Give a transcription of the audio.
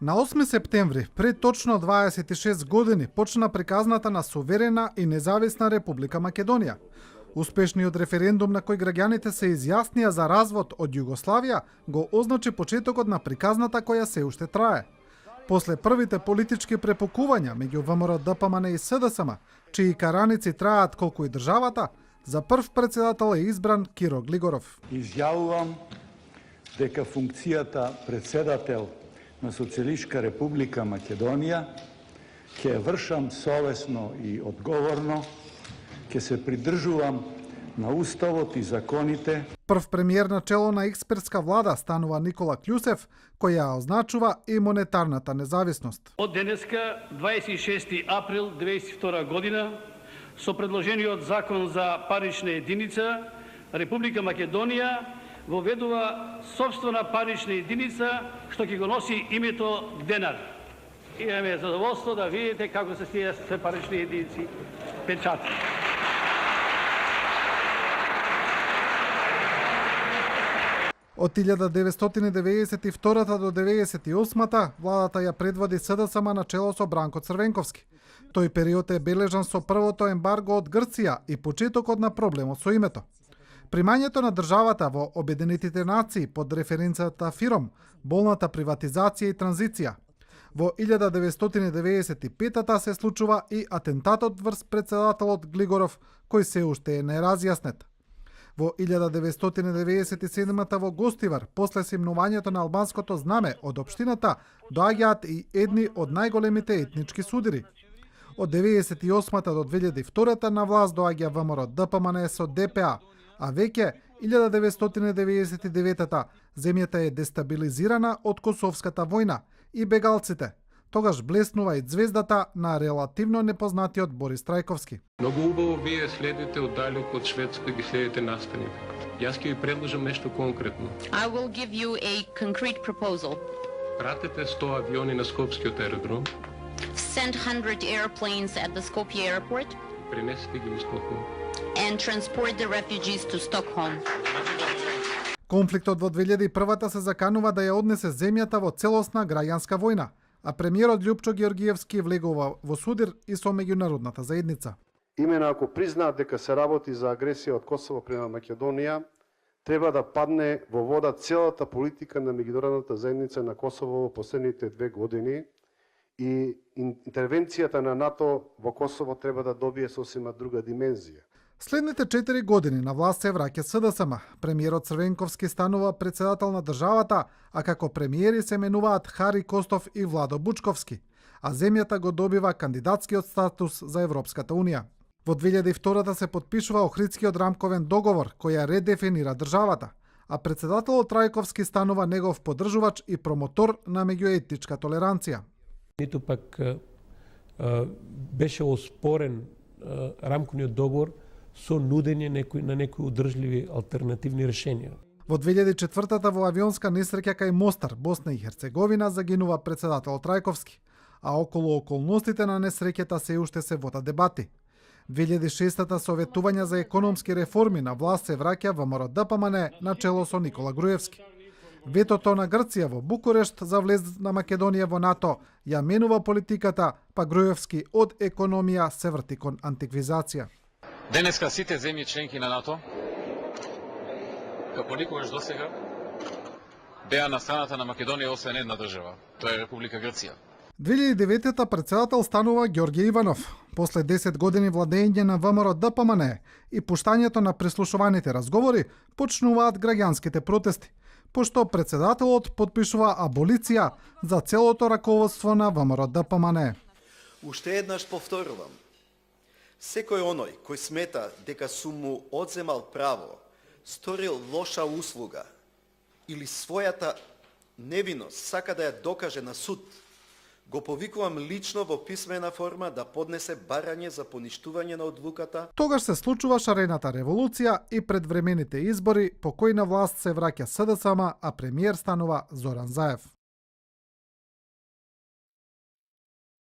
На 8 септември, пред точно 26 години, почна приказната на суверена и независна Република Македонија. Успешниот референдум на кој граѓаните се изјаснија за развод од Југославија го означи почетокот на приказната која се уште трае. После првите политички препукувања меѓу ВМРО ДПМН и СДСМ, чии караници траат колку и државата, за прв председател е избран Киро Глигоров. Изјавувам дека функцијата председател на Социјалистичка Република Македонија ќе ја вршам совесно и одговорно, ќе се придржувам на уставот и законите. Прв премиер на чело на експертска влада станува Никола Кљусев, кој ја означува и монетарната независност. Од денеска, 26 април 2022 година, со предложениот закон за парична единица, Република Македонија воведува собствена парична единица, што ќе го носи името денар. Имаме задоволство да видите како се тие парични единици печати. Од 1992 до 1998 владата ја предводи СДСМ на чело со Бранко Црвенковски. Тој период е бележан со првото ембарго од Грција и почетокот на проблемот со името. Примањето на државата во Обединетите нации под референцијата ФИРОМ, болната приватизација и транзиција. Во 1995 се случува и атентатот врз председателот Глигоров, кој се уште е неразјаснет. Во 1997 во Гостивар, после симнувањето на албанското знаме од општината, доаѓаат и едни од најголемите етнички судири. Од 1998 до 2002 на власт доаѓа ВМРО ДПМН со ДПА, а веќе 1999 земјата е дестабилизирана од Косовската војна и бегалците. Тогаш блеснува и звездата на релативно непознатиот Борис Трајковски. Многу убаво вие следите оддалеку од Шведска и ги следите настаните. Јас ќе ви предложам нешто конкретно. I will give you a concrete proposal. Пратете 100 авиони на Скопскиот аеродром. Send 100 airplanes at the Skopje airport Пренесете ги во Стокхолм. and transport the refugees to Stockholm. Конфликтот во 2001 се заканува да ја однесе земјата во целосна граѓанска војна, а премиерот Љупчо Георгиевски влегува во судир и со меѓународната заедница. Имено ако признаат дека се работи за агресија од Косово према Македонија, треба да падне во вода целата политика на меѓународната заедница на Косово во последните 2 години и интервенцијата на НАТО во Косово треба да добие сосема друга димензија. Следните 4 години на власт се враќа СДСМ. Премиерот Црвенковски станува председател на државата, а како премиери се менуваат Хари Костов и Владо Бучковски, а земјата го добива кандидатскиот статус за Европската Унија. Во 2002 се подпишува Охридскиот рамковен договор кој ја редефинира државата, а председателот Трајковски станува негов поддржувач и промотор на меѓуетничка толеранција. Ниту пак беше оспорен рамковниот договор со нудење на некои одржливи алтернативни решенија. Во 2004 во авионска несреќа кај Мостар, Босна и Херцеговина, загинува председател Трајковски, а околу околностите на несреќата се уште се водат дебати. 2006 советувања за економски реформи на власт се враќа ВМРО ДПМН на чело со Никола Груевски. Ветото на Грција во Букурешт за влез на Македонија во НАТО ја менува политиката, па Груевски од економија се врти кон антиквизација. Денеска сите земји членки на НАТО, како никогаш досега, беа на страната на Македонија освен една држава, тоа е Република Грција. 2009 председател станува Ѓорѓе Иванов. После 10 години владење на ВМРО ДПМН и пуштањето на прислушуваните разговори, почнуваат граѓанските протести, пошто председателот подпишува аболиција за целото раководство на ВМРО ДПМН. Уште еднаш повторувам. Секој оној кој смета дека су му одземал право, сторил лоша услуга или својата невиност сака да ја докаже на суд, го повикувам лично во писмена форма да поднесе барање за поништување на одлуката. Тогаш се случува шарената револуција и предвремените избори по кои на власт се враќа СДСМ, а премиер станува Зоран Заев.